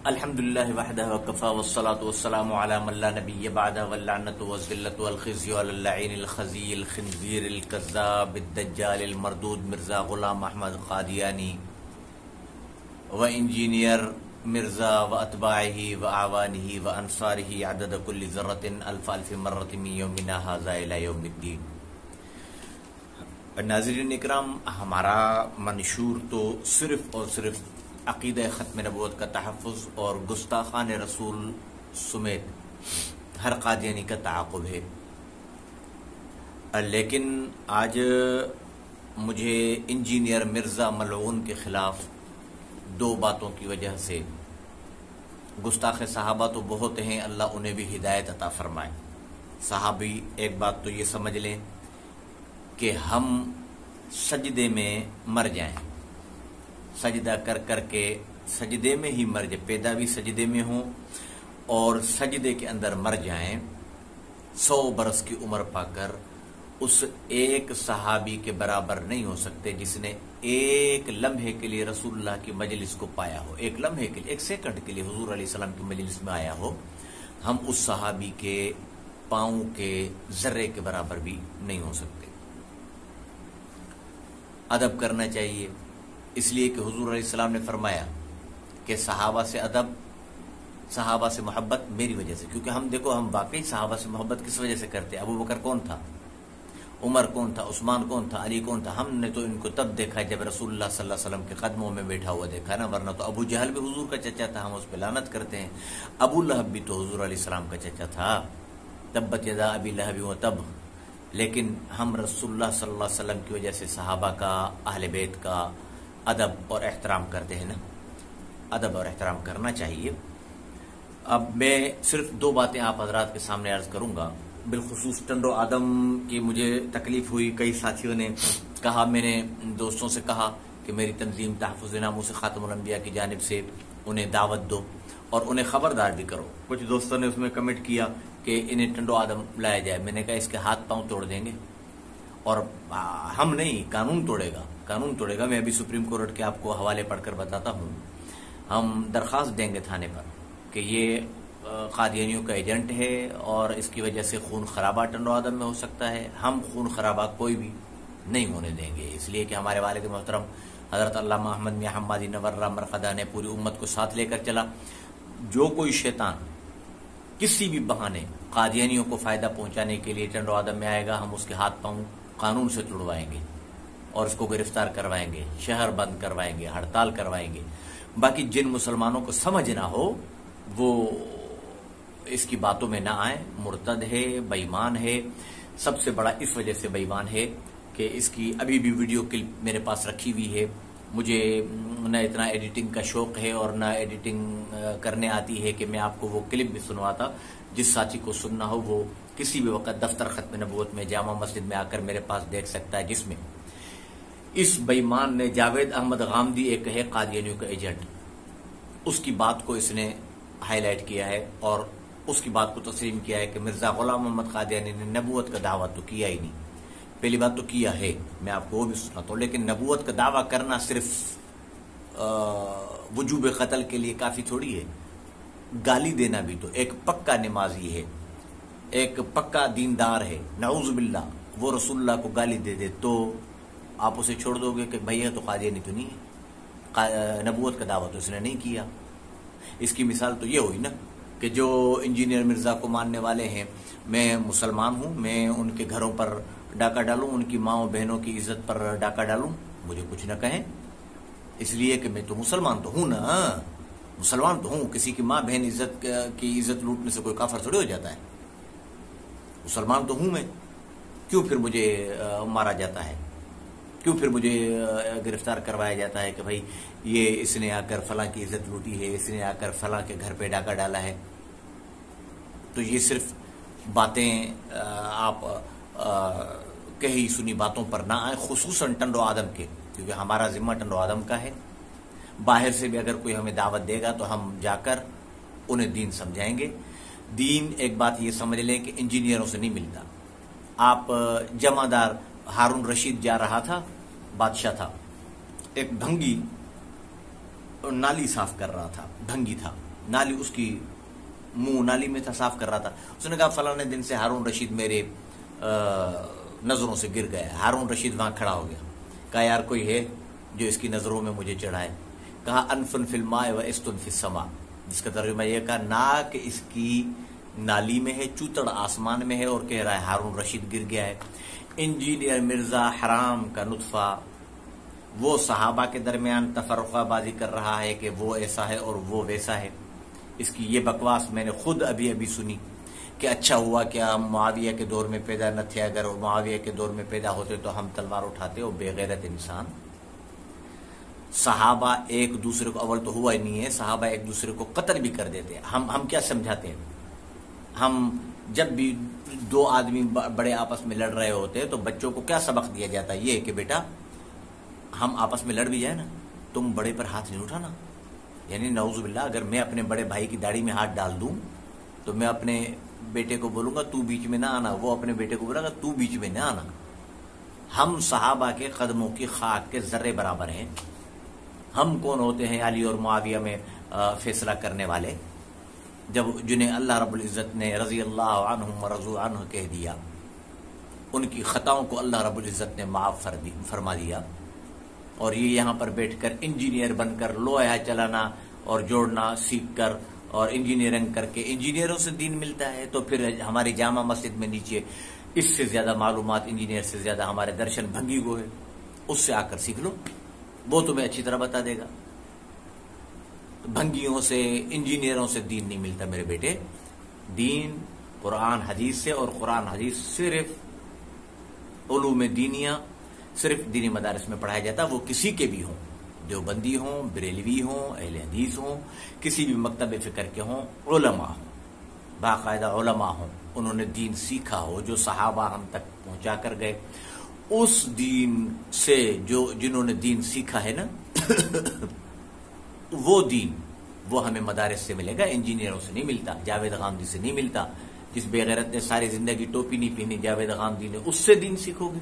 الحمدللہ وحدہ وکفى والصلاة والسلام علی من لا نبی بعدہ واللعنۃ والذلۃ والخزي علی اللعین الخزی الخنزیر الکذاب الدجال المردود مرزا غلام احمد قادیانی و انجینئر مرزا و اتباعہ و اعوانہ و انصارہ عدد کل ذرۃ الف الف مرۃ من یومنا ھذا الی یوم الدین۔ ناظرین اکرام، ہمارا منشور تو صرف اور صرف عقیدہ ختم نبوت کا تحفظ اور گستاخان رسول سمیت ہر قادیانی کا تعاقب ہے، لیکن آج مجھے انجینئر مرزا ملعون کے خلاف دو باتوں کی وجہ سے، گستاخ صحابہ تو بہت ہیں، اللہ انہیں بھی ہدایت عطا فرمائے۔ صحابی ایک بات تو یہ سمجھ لیں کہ ہم سجدے میں مر جائیں، سجدہ کر کر کے سجدے میں ہی مر جائیں، پیدا بھی سجدے میں ہوں اور سجدے کے اندر مر جائیں، 100 برس کی عمر پا کر اس ایک صحابی کے برابر نہیں ہو سکتے جس نے ایک لمحے کے لیے رسول اللہ کی مجلس کو پایا ہو، ایک لمحے کے لیے، ایک سیکنڈ کے لیے حضور علیہ السلام کی مجلس میں آیا ہو۔ ہم اس صحابی کے پاؤں کے ذرے کے برابر بھی نہیں ہو سکتے۔ ادب کرنا چاہیے، اس لیے کہ حضور علیہ السلام نے فرمایا کہ صحابہ سے ادب، صحابہ سے محبت میری وجہ سے، کیونکہ ہم دیکھو، ہم واقعی صحابہ سے محبت کس وجہ سے کرتے ہیں؟ ابو بکر کون تھا؟ عمر کون تھا؟ عثمان کون تھا؟ علی کون تھا؟ ہم نے تو ان کو تب دیکھا جب رسول اللہ صلی اللہ علیہ وسلم کے قدموں میں بیٹھا ہوا دیکھا نا، ورنہ تو ابو جہل بھی حضور کا چچا تھا، ہم اس پہ لعنت کرتے ہیں۔ ابو لہب بھی تو حضور علیہ السلام کا چچا تھا، تبت یدا ابی لہب وتب، لیکن ہم رسول اللہ صلی اللہ علیہ وسلم کی وجہ سے صحابہ کا، اہل بیت کا ادب اور احترام کرتے ہیں نا، ادب اور احترام کرنا چاہیے۔ اب میں صرف دو باتیں آپ حضرات کے سامنے عرض کروں گا، بالخصوص ٹنڈ و آدم کی مجھے تکلیف ہوئی۔ کئی ساتھیوں نے کہا، میں نے دوستوں سے کہا کہ میری تنظیم تحفظ ناموس خاتم الانبیاء کی جانب سے انہیں دعوت دو اور انہیں خبردار بھی کرو۔ کچھ دوستوں نے اس میں کمنٹ کیا کہ انہیں ٹنڈ و آدم لایا جائے۔ میں نے کہا اس کے ہاتھ پاؤں توڑ دیں گے، اور ہم نہیں، قانون توڑے گا، قانون توڑے گا۔ میں ابھی سپریم کورٹ کے آپ کو حوالے پڑھ کر بتاتا ہوں، ہم درخواست دیں گے تھانے پر کہ یہ قادیانیوں کا ایجنٹ ہے اور اس کی وجہ سے خون خرابہ ٹنڈ و آدم میں ہو سکتا ہے۔ ہم خون خرابہ کوئی بھی نہیں ہونے دیں گے، اس لیے کہ ہمارے والد محترم حضرت علامہ احمد میاں حمادی نورہ مرقدہ نے پوری امت کو ساتھ لے کر چلا۔ جو کوئی شیطان کسی بھی بہانے قادیانیوں کو فائدہ پہنچانے کے لیے ٹنڈ و آدم میں آئے گا، ہم اس کے ہاتھ پاؤں قانون سے توڑوائیں گے اور اس کو گرفتار کروائیں گے، شہر بند کروائیں گے، ہڑتال کروائیں گے۔ باقی جن مسلمانوں کو سمجھ نہ ہو وہ اس کی باتوں میں نہ آئیں، مرتد ہے، بے ایمان ہے۔ سب سے بڑا اس وجہ سے بے ایمان ہے کہ اس کی ابھی بھی ویڈیو کلپ میرے پاس رکھی ہوئی ہے۔ مجھے نہ اتنا ایڈیٹنگ کا شوق ہے اور نہ ایڈیٹنگ کرنے آتی ہے کہ میں آپ کو وہ کلپ بھی سنواتا۔ جس ساتھی کو سننا ہو وہ کسی بھی وقت دفتر ختم نبوت میں جامع مسجد میں آ کر میرے پاس دیکھ سکتا ہے، جس میں اس بے ایمان نے، جاوید احمد غامدی ایک ہے قادیانیوں کا ایجنٹ، اس کی بات کو اس نے ہائی لائٹ کیا ہے اور اس کی بات کو تسلیم کیا ہے کہ مرزا غلام محمد قادیانی نے نبوت کا دعویٰ تو کیا ہی نہیں۔ پہلی بات تو کیا ہے، میں آپ کو وہ بھی سناتا ہوں، لیکن نبوت کا دعویٰ کرنا صرف وجوب قتل کے لیے کافی تھوڑی ہے۔ گالی دینا بھی تو ایک پکا نمازی ہے، ایک پکا دیندار ہے، نعوذ باللہ وہ رسول اللہ کو گالی دے دے تو آپ اسے چھوڑ دو گے کہ بھائی تو قادیانی تو نہیں ہے، نبوت کا دعویٰ تو اس نے نہیں کیا۔ اس کی مثال تو یہ ہوئی نا کہ جو انجینئر مرزا کو ماننے والے ہیں، میں مسلمان ہوں، میں ان کے گھروں پر ڈاکہ ڈالوں، ان کی ماں بہنوں کی عزت پر ڈاکہ ڈالوں، مجھے کچھ نہ کہیں، اس لیے کہ میں تو مسلمان تو ہوں نا، مسلمان تو ہوں۔ کسی کی ماں بہن کی عزت لوٹنے سے کوئی کافر تھوڑی ہو جاتا ہے، مسلمان تو ہوں میں، کیوں پھر مجھے مارا جاتا ہے؟ کیوں پھر مجھے گرفتار کروایا جاتا ہے کہ بھائی یہ اس نے آ کر فلاں کی عزت لوٹی ہے، اس نے آ کر فلاں کے گھر پہ ڈاکہ ڈالا ہے؟ تو یہ صرف باتیں آپ کہی سنی باتوں پر نہ آئیں، خصوصاً ٹنڈ و آدم کے، کیونکہ ہمارا ذمہ ٹنڈ و آدم کا ہے۔ باہر سے بھی اگر کوئی ہمیں دعوت دے گا تو ہم جا کر انہیں دین سمجھائیں گے۔ دین ایک بات یہ سمجھ لیں کہ انجینئروں سے نہیں ملتا۔ آپ جمع دار ہارون رشید جا رہا تھا، بادشاہ تھا، ایک ڈھنگی نالی صاف کر رہا تھا، ڈھنگی تھا، نالی اس کی منہ نالی میں تھا، صاف کر رہا تھا. اس نے کہا فلاں دن سے ہارون رشید میرے نظروں سے گر گیا. ہارون رشید وہاں کھڑا ہو گیا. کہا یار کوئی ہے جو اس کی نظروں میں مجھے چڑھائے. کہا انفن فی الماء و استن فی السماء، جس کا ترجمہ یہ کہا ناک اس کی نالی میں ہے، چوتڑ آسمان میں ہے، اور کہہ رہا ہے ہارون رشید گر گیا ہے. انجینئر مرزا حرام کا نطفہ وہ صحابہ کے درمیان تفرقہ بازی کر رہا ہے کہ وہ ایسا ہے اور وہ ویسا ہے. اس کی یہ بکواس میں نے خود ابھی سنی کہ اچھا ہوا کہ ہم معاویہ کے دور میں پیدا نہ تھے، اگر معاویہ کے دور میں پیدا ہوتے تو ہم تلوار اٹھاتے. اور بے غیرت انسان. صحابہ ایک دوسرے کو، اول تو ہوا ہی نہیں ہے، صحابہ ایک دوسرے کو قتل بھی کر دیتے. ہم کیا سمجھاتے ہیں؟ ہم جب بھی دو آدمی بڑے آپس میں لڑ رہے ہوتے تو بچوں کو کیا سبق دیا جاتا ہے؟ یہ کہ بیٹا ہم آپس میں لڑ بھی جائیں نا، تم بڑے پر ہاتھ نہیں اٹھانا. یعنی نعوذ باللہ اگر میں اپنے بڑے بھائی کی داڑھی میں ہاتھ ڈال دوں تو میں اپنے بیٹے کو بولوں گا تو بیچ میں نہ آنا، وہ اپنے بیٹے کو بولے گا تو بیچ میں نہ آنا. ہم صحابہ کے قدموں کی خاک کے ذرے برابر ہیں. ہم کون ہوتے ہیں علی اور معاویہ میں فیصلہ کرنے والے، جب جنہیں اللہ رب العزت نے رضی اللہ عنہم ورضوا عنہ کہہ دیا، ان کی خطاؤں کو اللہ رب العزت نے معاف فرما دیا. اور یہ یہاں پر بیٹھ کر انجینئر بن کر لوہا چلانا اور جوڑنا سیکھ کر اور انجینئرنگ کر کے انجینئروں سے دین ملتا ہے. تو پھر ہماری جامع مسجد میں نیچے اس سے زیادہ معلومات انجینئر سے زیادہ ہمارے درشن بھنگی کو ہے، اس سے آ کر سیکھ لو، وہ تمہیں اچھی طرح بتا دے گا. بھنگیوں سے انجینئروں سے دین نہیں ملتا میرے بیٹے. دین قرآن حدیث سے، اور قرآن حدیث صرف علوم دینیہ صرف دینی مدارس میں پڑھایا جاتا ہے، وہ کسی کے بھی ہوں، دیوبندی ہوں، بریلوی ہوں، اہل حدیث ہوں، کسی بھی مکتب فکر کے ہوں، علماء ہوں، باقاعدہ علماء ہوں، انہوں نے دین سیکھا ہو، جو صحابہ ہم تک پہنچا کر گئے. اس دین سے جنہوں نے دین سیکھا ہے نا وہ دین وہ ہمیں مدارس سے ملے گا، انجینئروں سے نہیں ملتا، جاوید غامدی سے نہیں ملتا. جس بے غیرت نے ساری زندگی ٹوپی نہیں پہنی جاوید غامدی نے، اس سے دین سیکھو گے.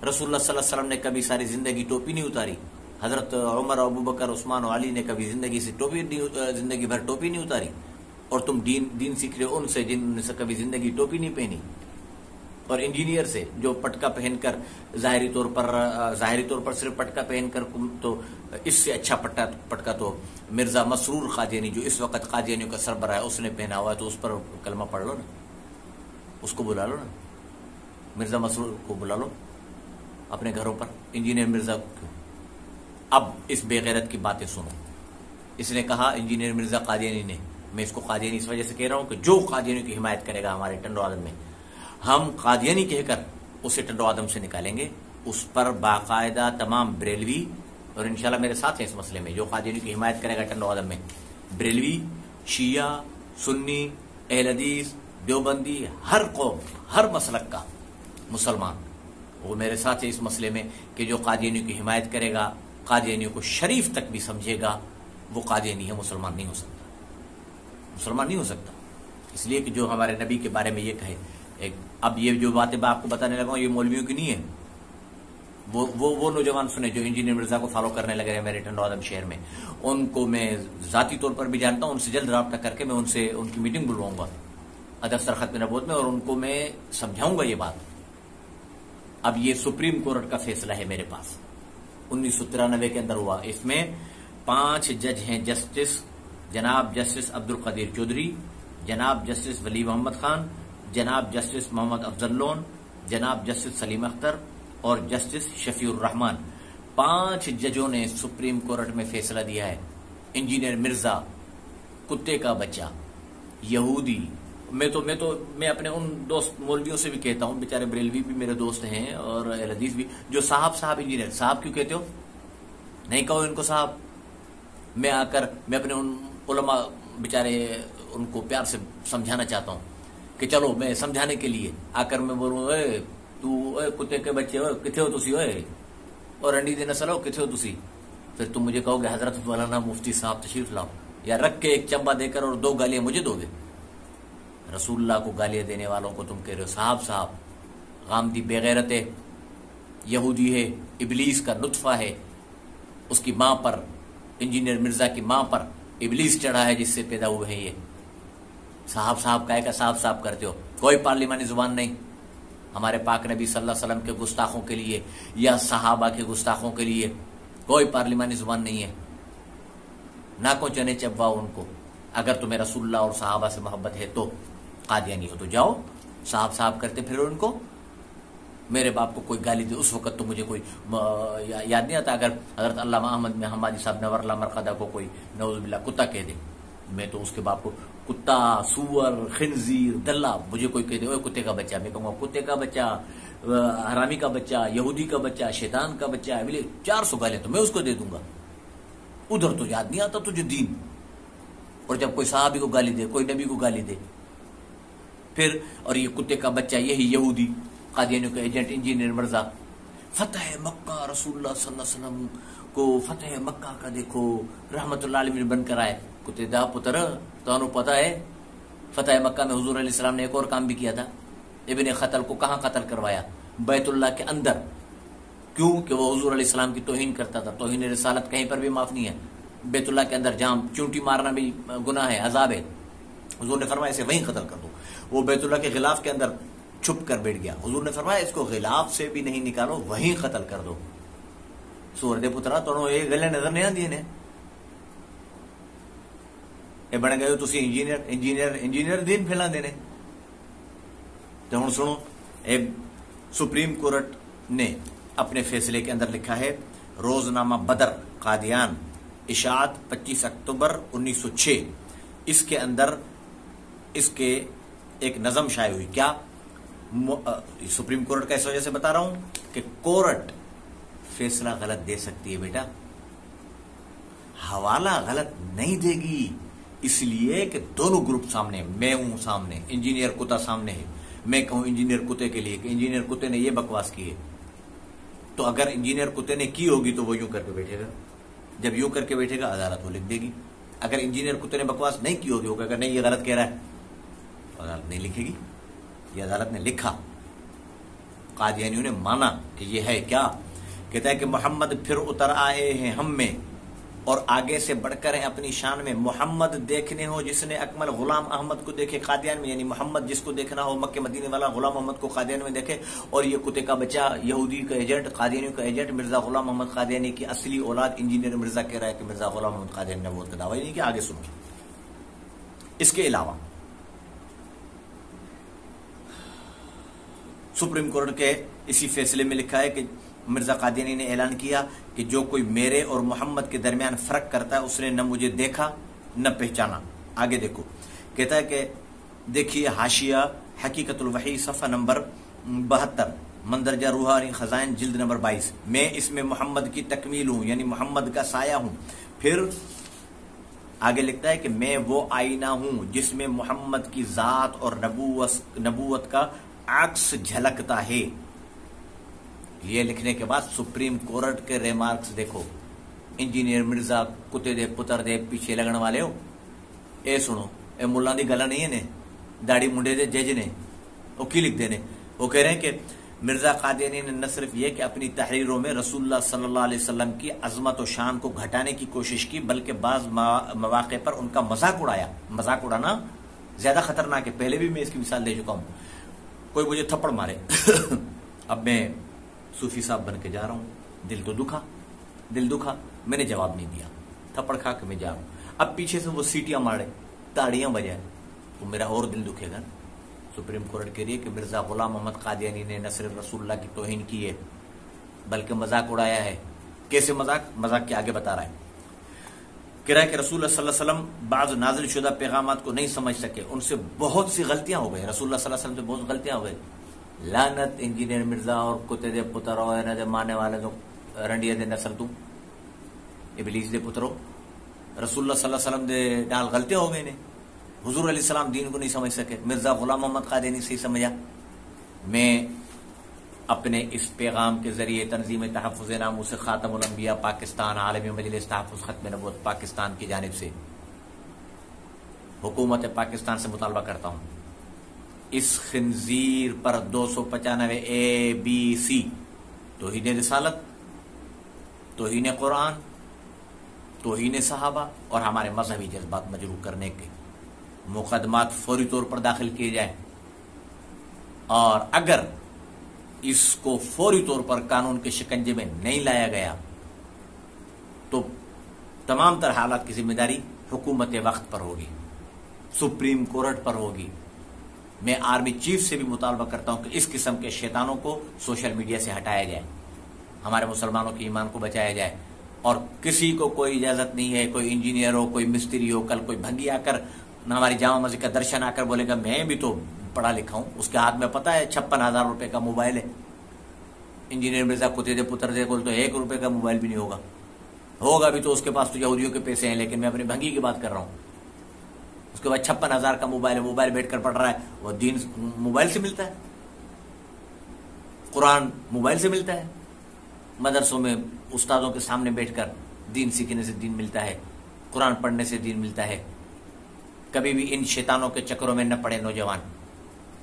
رسول اللہ صلی اللہ علیہ وسلم نے کبھی ساری زندگی ٹوپی نہیں اتاری. حضرت عمر، ابوبکر، عثمان و علی نے کبھی زندگی بھر ٹوپی نہیں اتاری. اور تم دین سیکھ رہے ہو ان سے جنہوں نے کبھی زندگی ٹوپی نہیں پہنی. اور انجینئر سے جو پٹکا پہن کر ظاہری طور پر صرف پٹکا پہن کر، تو اس سے اچھا پٹکا تو مرزا مسرور قادیانی جو اس وقت قادیانیوں کا سربراہ ہے اس نے پہنا ہوا ہے، تو اس پر کلمہ پڑھ لو نا، اس کو بلا لو نا، مرزا مسرور کو بلا لو اپنے گھروں پر. انجینئر مرزا کیوں؟ اب اس بے غیرت کی باتیں سنو. اس نے کہا انجینئر مرزا قادیانی نے، میں اس کو قادیانی اس وجہ سے کہہ رہا ہوں کہ جو قادیانیوں کی حمایت کرے گا ہمارے ٹنڈو آدم میں، ہم قادیانی کہہ کر اسے ٹنڈو آدم سے نکالیں گے. اس پر باقاعدہ تمام بریلوی، اور انشاءاللہ میرے ساتھ ہیں اس مسئلے میں، جو قادیانی کی حمایت کرے گا ٹنڈو آدم میں، بریلوی، شیعہ، سنی، اہل حدیث، دیوبندی، ہر قوم، ہر مسلک کا مسلمان، وہ میرے ساتھ ہے اس مسئلے میں کہ جو قادیانیوں کی حمایت کرے گا، قادیانیوں کو شریف تک بھی سمجھے گا، وہ قادیانی ہے، مسلمان نہیں ہو سکتا. مسلمان نہیں ہو سکتا. اس لیے کہ جو ہمارے نبی کے بارے میں یہ کہے. اب یہ جو باتیں میں آپ کو بتانے لگا ہوں یہ مولویوں کی نہیں ہے. وہ نوجوان سنے جو انجینئر مرزا کو فالو کرنے لگے ہیں میرے ٹنڈو آدم شہر میں، ان کو میں ذاتی طور پر بھی جانتا ہوں. ان سے جلد رابطہ کر کے میں ان کی میٹنگ بلواؤں گا دفتر ختم نبوت میں، اور ان کو میں سمجھاؤں گا یہ بات. اب یہ سپریم کورٹ کا فیصلہ ہے میرے پاس، 1993 کے اندر ہوا. اس میں 5 جج ہیں. جناب جسٹس عبد القدیر چودھری، جناب جسٹس ولی محمد خان، جناب جسٹس محمد افضل لون، جناب جسٹس سلیم اختر اور جسٹس شفیع الرحمان. 5 ججوں نے سپریم کورٹ میں فیصلہ دیا ہے انجینئر مرزا کتے کا بچہ، یہودی. میں اپنے ان دوست مولویوں سے بھی کہتا ہوں، بیچارے بریلوی بھی میرے دوست ہیں اور اہل حدیث بھی، جو صاحب انجینئر صاحب کیوں کہتے ہو؟ نہیں کہو ان کو صاحب. میں آ کر میں اپنے ان علماء بیچارے ان کو پیار سے سمجھانا چاہتا ہوں کہ چلو میں سمجھانے کے لیے آ کر میں بولوں اے کتے کے بچے کتنے ہو تسی، اور انڈی دی نسل ہو کتنے ہو تسی. پھر تم مجھے کہو گے حضرت مولانا مفتی صاحب تشریف لاؤ، یا رکھ کے ایک چمبا دے کر اور 2 گالیاں مجھے دو گے. رسول اللہ کو گالیاں دینے والوں کو تم کہہ رہے ہو صاحب. غامدی بے غیرت ہے، یہودی ہے، ابلیس کا نطفہ ہے. اس کی ماں پر، انجینئر مرزا کی ماں پر ابلیس چڑھا ہے جس سے پیدا ہوئے ہیں یہ. صاحب صاحب کہے کا صاحب صاحب کرتے ہو, کوئی پارلیمانی زبان نہیں ہمارے پاک نبی صلی اللہ علیہ وسلم کے گستاخوں کے لیے یا صحابہ کے گستاخوں کے لیے, کوئی پارلیمانی زبان نہیں ہے. نہ کو چنے چباؤ ان کو. اگر تمہیں رسول اللہ اور صحابہ سے محبت ہے تو قادیانی ہو تو جاؤ صاحب صاحب کرتے پھر ان کو. میرے باپ کو کوئی گالی دے اس وقت تو مجھے کوئی یاد نہیں آتا, اگر حضرت علامہ احمد میں حمادی صاحب نور اللہ مرقدہ کو کوئی نعوذ باللہ کتا کہہ دے, میں تو اس کے باپ کو کتا, سور, خنزیر, دلہ, مجھے کوئی کہہ دے اوے کتے کا بچہ, میں کہوں گا کتے کا بچہ, حرامی کا بچہ, یہودی کا بچہ, شیطان کا بچہ, 400 گالیں تو میں اس کو دے دوں گا. ادھر تو یاد نہیں آتا تجھے دین. اور جب کوئی صحابی کو گالی دے, کوئی نبی کو گالی دے پھر, اور یہ کتے کا بچہ یہی یہودی قادیانیوں کا ایجنٹ انجینئر مرزا, فتح مکہ رسول اللہ صلی اللہ علیہ وسلم کو فتح مکہ کا دیکھو رحمت اللہ علیہ بن کر آئے. کتے دا پتر تو پتا ہے فتح مکہ میں حضور علیہ السلام نے ایک اور کام بھی کیا تھا. ابن خطل کو کہاں قتل کروایا؟ بیت اللہ کے اندر. کیوں کہ وہ حضور علیہ السلام کی توہین کرتا تھا. توہین رسالت کہیں پر بھی معاف نہیں ہے. بیت اللہ کے اندر جام چونٹی مارنا بھی گناہ ہے, عذاب ہے. حضور نے فرمایا اسے وہیں قتل کر دو. وہ بیت اللہ کے غلاف کے اندر چھپ کر بیٹھ گیا. حضور نے فرمایا اس کو غلاف سے بھی نہیں نکالو, وہیں قتل کر دو. سور دے پترا تو یہ گلے نظر نہیں آتی نے. یہ بن گئے تسی انجینئر انجینئر انجینئر دین پھیلا دینے. تو ہوں سنو, سپریم کورٹ نے اپنے فیصلے کے اندر لکھا ہے روزنامہ بدر قادیان اشاعت 25 اکتوبر 1906. اس کے اندر اس کے ایک نظم شائع ہوئی. کیا سپریم کورٹ کا اس وجہ سے بتا رہا ہوں کہ کورٹ فیصلہ غلط دے سکتی ہے بیٹا, حوالہ غلط نہیں دے گی. اس لیے کہ دونوں گروپ سامنے, میں ہوں سامنے, انجینئر کتا سامنے ہے. میں کہوں انجینئر کتے کے لیے کہ انجینئر کتے نے یہ بکواس کی ہے, تو اگر انجینئر کتے نے کی ہوگی تو وہ یوں کر کے بیٹھے گا. جب یوں کر کے بیٹھے گا عدالت وہ لکھ دے گی. اگر انجینئر کتے نے بکواس نہیں کی ہوگی, ہوگا اگر نہیں یہ غلط کہہ رہا ہے, عدالت نہیں لکھے گی. یہ عدالت نے لکھا. قادیانیوں نے مانا کہ یہ ہے کیا, کہتا ہے کہ محمد پھر اتر آئے ہیں ہم میں اور آگے سے بڑھ کر ہیں اپنی شان میں. محمد دیکھنے ہو جس نے اکمل غلام احمد کو دیکھے قادیان میں, یعنی محمد جس کو دیکھنا ہو مکہ مدینے والا غلام محمد کو قادیان میں دیکھے. اور یہ کتے کا بچہ یہودی کا ایجنٹ قادیانیوں کا ایجنٹ مرزا غلام محمد قادیانی کی اصلی اولاد انجینئر مرزا کہہ رہا ہے کہ مرزا غلام محمد قادیانی نے نبوت کا دعویٰ نہیں کیا. آگے سنو. اس کے علاوہ سپریم کورٹ کے اسی فیصلے میں لکھا ہے کہ مرزا قادیانی نے اعلان کیا کہ جو کوئی میرے اور محمد کے درمیان فرق کرتا ہے اس نے نہ مجھے دیکھا نہ پہچانا. آگے دیکھو, کہتا ہے کہ دیکھیے حاشیہ حقیقت الوحی صفحہ نمبر 72 مندرجہ روحانی خزائن جلد نمبر 22. میں اس میں محمد کی تکمیل ہوں, یعنی محمد کا سایہ ہوں. پھر آگے لکھتا ہے کہ میں وہ آئینہ ہوں جس میں محمد کی ذات اور نبوت کا عکس جھلکتا ہے. یہ لکھنے کے بعد سپریم کورٹ کے ریمارکس دیکھو. انجینئر مرزا کتے دے پتر دے پیچھے لگن والے ہو, اے سنو, اے ملا دی گلا نہیں ہے نے, داڑھی منڈے دے جج نے, وہ کی لکھ دے نے. وہ کہہ رہے ہیں کہ مرزا قادیانی نے نہ صرف یہ کہ اپنی تحریروں میں رسول اللہ صلی اللہ علیہ وسلم کی عظمت و شان کو گھٹانے کی کوشش کی, بلکہ بعض مواقع پر ان کا مذاق اڑایا. مذاق اڑانا زیادہ خطرناک ہے, پہلے بھی میں اس کی مثال دے چکا ہوں. کوئی مجھے تھپڑ مارے, اب میں صوفی صاحب بن کے جا رہا ہوں, دل تو دکھا, میں نے جواب نہیں دیا, تھپڑ کھا کے میں جا رہا ہوں. اب پیچھے سے وہ سیٹیاں مارے, تاڑیاں بجائے, تو میرا اور دل دکھے گا. سپریم کورٹ کہہ رہی ہے کہ مرزا غلام محمد قادیانی نے نہ صرف رسول اللہ کی توہین کی ہے بلکہ مذاق اڑایا ہے. کیسے مذاق کے آگے بتا رہا ہے. کہہ رہا ہے کہ رسول اللہ صلی اللہ علیہ وسلم بعض نازل شدہ پیغامات کو نہیں سمجھ سکے, ان سے بہت سی غلطیاں ہو گئی. رسول اللہ صلی اللہ علیہ وسلم سے بہت غلطیاں ہو گئی. لعنت انجینئر مرزا اور کتے دے پتر ہو دے مانے والے تو رنڈیا دے نسل تو ابلیس دے پترو. رسول اللہ صلی اللہ علیہ وسلم دے نال غلطیاں ہو گئی نے. حضور علیہ السلام دین کو نہیں سمجھ سکے, مرزا غلام محمد قادیانی سے ہی سمجھا. میں اپنے اس پیغام کے ذریعے تنظیم تحفظ ناموس خاتم الانبیاء پاکستان عالمی مجلس تحفظ ختم نبوت پاکستان کی جانب سے حکومت پاکستان سے مطالبہ کرتا ہوں, اس خنزیر پر 295 ABC توہین رسالت, توہین قرآن, توہین صحابہ اور ہمارے مذہبی جذبات مجروح کرنے کے مقدمات فوری طور پر داخل کیے جائیں، اور اگر اس کو فوری طور پر قانون کے شکنجے میں نہیں لایا گیا تو تمام تر حالات کی ذمہ داری حکومت وقت پر ہوگی، سپریم کورٹ پر ہوگی۔ میں آرمی چیف سے بھی مطالبہ کرتا ہوں کہ اس قسم کے شیطانوں کو سوشل میڈیا سے ہٹایا جائے، ہمارے مسلمانوں کے ایمان کو بچایا جائے، اور کسی کو کوئی اجازت نہیں ہے، کوئی انجینئر ہو، کوئی مستری ہو، کل کوئی بھنگی آ کر ہماری جامع مسجد کا درشن آ کر بولے گا میں بھی تو پڑھا لکھا ہوں، اس کے ہاتھ میں پتہ ہے 56,000 روپے کا موبائل ہے، انجینئر مرزا کتے دے پتر دے بول تو 1 روپے کا موبائل بھی نہیں ہوگا بھی تو اس کے پاس تو یہودیوں کے پیسے ہیں، لیکن میں اپنی بھنگی کی بات کر رہا ہوں۔ اس کے بعد 56,000 کا موبائل ہے، موبائل بیٹھ کر پڑھ رہا ہے، وہ دین موبائل سے ملتا ہے، قرآن موبائل سے ملتا ہے، مدرسوں میں استادوں کے سامنے بیٹھ کر دین سیکھنے سے دین ملتا ہے، قرآن پڑھنے سے دین ملتا ہے۔ کبھی بھی ان شیطانوں کے چکروں میں نہ پڑے نوجوان۔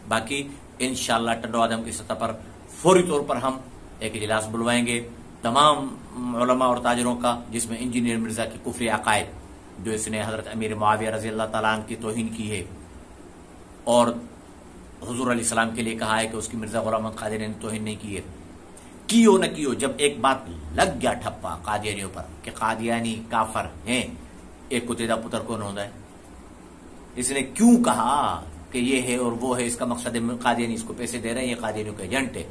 باقی انشاءاللہ ٹنڈو آدم کی سطح پر فوری طور پر ہم ایک اجلاس بلوائیں گے تمام علماء اور تاجروں کا، جس میں انجینئر مرزا کی کفری عقائد جو اس نے حضرت امیر معاویہ رضی اللہ تعالیٰ عنہ کی توہین کی ہے، اور حضور علیہ السلام کے لیے کہا ہے کہ اس کی مرزا غلام محمد قادری نے توہین نہیں کی ہے، کیو نہ کیو جب ایک بات لگ گیا ٹھپا قادیانیوں پر کہ قادیانی کافر ہیں، ایک کتیدہ پتر کون ہوتا ہے، اس نے کیوں کہا کہ یہ ہے اور وہ ہے، اس کا مقصد ہے قادیانی اس کو پیسے دے رہے ہیں، یہ قادیانیوں کے ایجنٹ ہے۔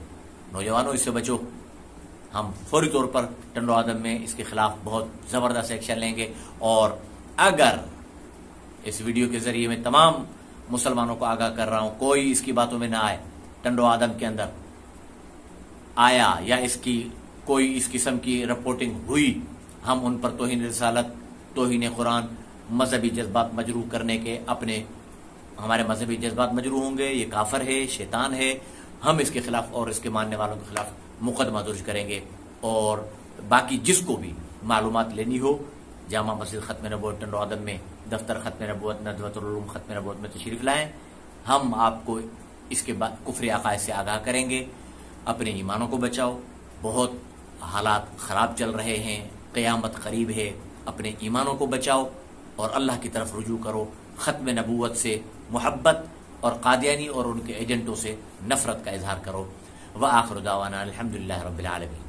نوجوانوں اس سے بچو، ہم فوری طور پر ٹنڈو آدم میں اس کے خلاف بہت زبردست ایکشن لیں گے، اور اگر اس ویڈیو کے ذریعے میں تمام مسلمانوں کو آگاہ کر رہا ہوں، کوئی اس کی باتوں میں نہ آئے، ٹنڈو آدم کے اندر آیا یا اس کی کوئی اس قسم کی رپورٹنگ ہوئی، ہم ان پر توہین رسالت، توہین قرآن، مذہبی جذبات مجروح کرنے کے ہمارے مذہبی جذبات مجروح ہوں گے، یہ کافر ہے، شیطان ہے، ہم اس کے خلاف اور اس کے ماننے والوں کے خلاف مقدمہ درج کریں گے۔ اور باقی جس کو بھی معلومات لینی ہو، جامع مسجد ختم نبوت ٹنڈو آدم میں دفتر ختم نبوت ندوۃ العلوم ختم نبوت میں تشریف لائیں، ہم آپ کو اس کے بعد کفری عقائد سے آگاہ کریں گے۔ اپنے ایمانوں کو بچاؤ، بہت حالات خراب چل رہے ہیں، قیامت قریب ہے، اپنے ایمانوں کو بچاؤ اور اللہ کی طرف رجوع کرو، ختم نبوت سے محبت اور قادیانی اور ان کے ایجنٹوں سے نفرت کا اظہار کرو۔ وآخر دعوانا الحمدللہ رب العالمین۔